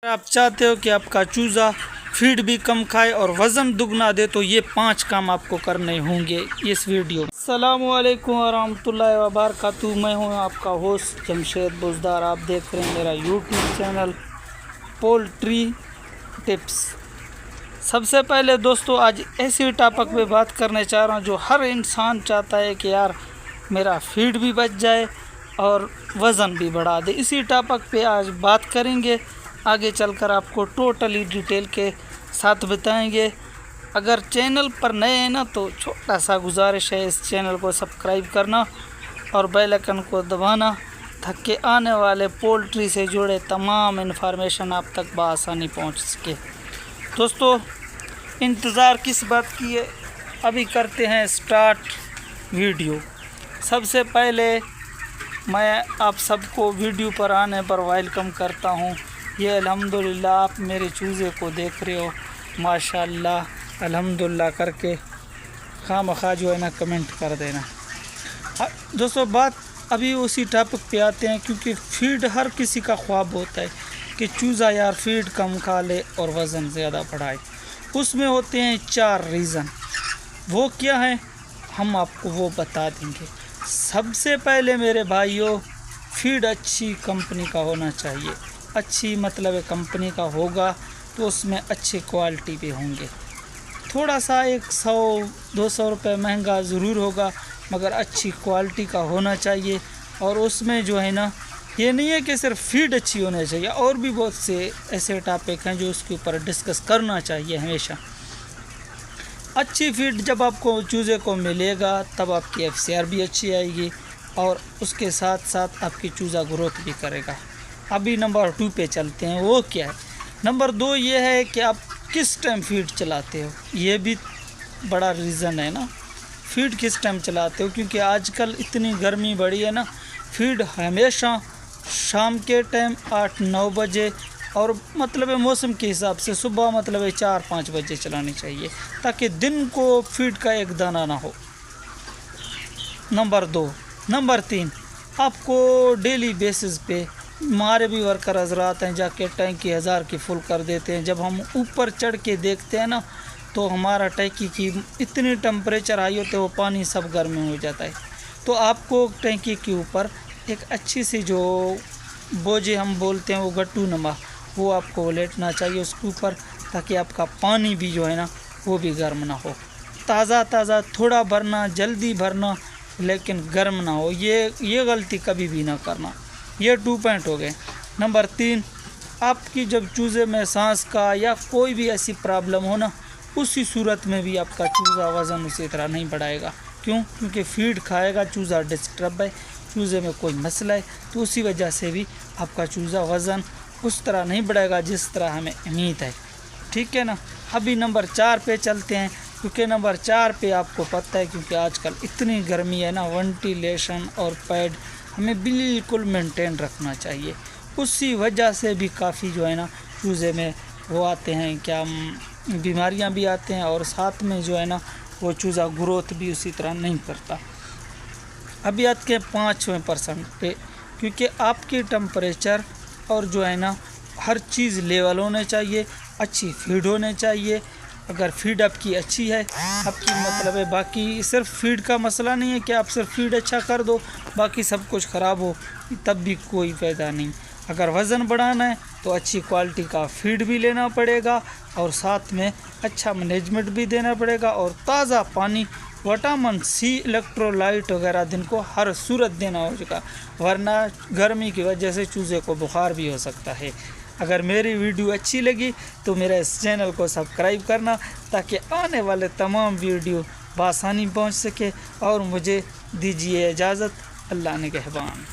आप चाहते हो कि आपका चूज़ा फीड भी कम खाए और वज़न दुगना दे तो ये 5 काम आपको करने होंगे इस वीडियो में। अस्सलामुअलैकुम वरहमतुल्लाहि वबरकातुहू। मैं हूँ आपका होस्ट जमशेद बुज़दार। आप देख रहे हैं मेरा यूट्यूब चैनल पोल्ट्री टिप्स। सबसे पहले दोस्तों आज ऐसी टॉपिक पे बात करने चाह रहा हूँ जो हर इंसान चाहता है कि यार मेरा फीड भी बच जाए और वज़न भी बढ़ा दे। इसी टॉपिक पे आज बात करेंगे, आगे चलकर आपको टोटली डिटेल के साथ बताएंगे। अगर चैनल पर नए हैं ना तो छोटा सा गुजारिश है, इस चैनल को सब्सक्राइब करना और बेल आइकन को दबाना ताकि आने वाले पोल्ट्री से जुड़े तमाम इन्फॉर्मेशन आप तक बआसानी पहुंच सके। दोस्तों इंतज़ार किस बात की है, अभी करते हैं स्टार्ट वीडियो। सबसे पहले मैं आप सबको वीडियो पर आने पर वेलकम करता हूँ। ये अल्हम्दुलिल्लाह आप मेरे चूज़े को देख रहे हो, माशाअल्लाह अल्हम्दुलिल्लाह करके खामखा जो है ना कमेंट कर देना। दोस्तों बात अभी उसी टॉपिक पे आते हैं, क्योंकि फीड हर किसी का ख्वाब होता है कि चूज़ा यार फीड कम खा ले और वज़न ज़्यादा बढ़ाए। उसमें होते हैं 4 रीज़न। वो क्या है हम आपको वो बता देंगे। सबसे पहले मेरे भाइयों, फीड अच्छी कंपनी का होना चाहिए। अच्छी मतलब कंपनी का होगा तो उसमें अच्छी क्वालिटी भी होंगे। थोड़ा सा 100-200 रुपये महंगा ज़रूर होगा, मगर अच्छी क्वालिटी का होना चाहिए। और उसमें जो है ना, ये नहीं है कि सिर्फ फीड अच्छी होनी चाहिए, और भी बहुत से ऐसे टॉपिक हैं जो उसके ऊपर डिस्कस करना चाहिए हमेशा। अच्छी फीड जब आपको चूज़े को मिलेगा तब आपकी FCR भी अच्छी आएगी और उसके साथ साथ आपकी चूज़ा ग्रोथ भी करेगा। अभी नंबर 2 पे चलते हैं। वो क्या है? नंबर 2 ये है कि आप किस टाइम फीड चलाते हो। ये भी बड़ा रीज़न है ना, फीड किस टाइम चलाते हो, क्योंकि आजकल इतनी गर्मी बढ़ी है ना। फीड हमेशा शाम के टाइम 8-9 बजे और मतलब मौसम के हिसाब से सुबह मतलब 4-5 बजे चलानी चाहिए, ताकि दिन को फीड का एक दाना ना हो। नंबर 2। नंबर 3, आपको डेली बेसिस पे हमारे भी वर्कर हजरात हैं जाके टैंकी 1000 की फुल कर देते हैं। जब हम ऊपर चढ़ के देखते हैं ना तो हमारा टैंकी की इतनी टेम्परेचर हाई होते है वो पानी सब गर्म हो जाता है। तो आपको टैंकी के ऊपर एक अच्छी सी जो बोझे हम बोलते हैं वो गट्टू नमा, वो आपको लेटना चाहिए उसके ऊपर, ताकि आपका पानी भी जो है ना वो भी गर्म ना हो। ताज़ा थोड़ा भरना, जल्दी भरना, लेकिन गर्म ना हो। ये गलती कभी भी ना करना। ये 2 पॉइंट हो गए। नंबर 3, आपकी जब चूज़े में सांस का या कोई भी ऐसी प्रॉब्लम हो ना, उसी सूरत में भी आपका चूज़ा वज़न उसी तरह नहीं बढ़ाएगा। क्यों? क्योंकि फीड खाएगा, चूज़ा डिस्टर्ब है, चूज़े में कोई मसला है, तो उसी वजह से भी आपका चूज़ा वज़न उस तरह नहीं बढ़ेगा जिस तरह हमें उम्मीद है। ठीक है ना। अभी नंबर 4 पे चलते हैं, क्योंकि नंबर 4 पे आपको पता है, क्योंकि आजकल इतनी गर्मी है ना, वेंटिलेशन और पैड हमें बिल्कुल मेंटेन रखना चाहिए। उसी वजह से भी काफ़ी जो है ना चूज़े में वो आते हैं, क्या बीमारियां भी आते हैं, और साथ में जो है ना वो चूज़ा ग्रोथ भी उसी तरह नहीं करता। अभी आते हैं 5वें% पे, क्योंकि आपकी टेम्परेचर और जो है ना हर चीज़ लेवल होने चाहिए, अच्छी फीड होने चाहिए। अगर फीड आपकी अच्छी है, आपकी मतलब है, बाकी सिर्फ फीड का मसला नहीं है कि आप सिर्फ फीड अच्छा कर दो बाकी सब कुछ ख़राब हो, तब भी कोई फ़ायदा नहीं। अगर वज़न बढ़ाना है तो अच्छी क्वालिटी का फीड भी लेना पड़ेगा और साथ में अच्छा मैनेजमेंट भी देना पड़ेगा, और ताज़ा पानी, विटामिन C, इलेक्ट्रोलाइट वगैरह दिन को हर सूरत देना होगा, वरना गर्मी की वजह से चूज़े को बुखार भी हो सकता है। अगर मेरी वीडियो अच्छी लगी तो मेरा इस चैनल को सब्सक्राइब करना, ताकि आने वाले तमाम वीडियो बआसानी पहुंच सके। और मुझे दीजिए इजाज़त। अल्लाह निगहबान।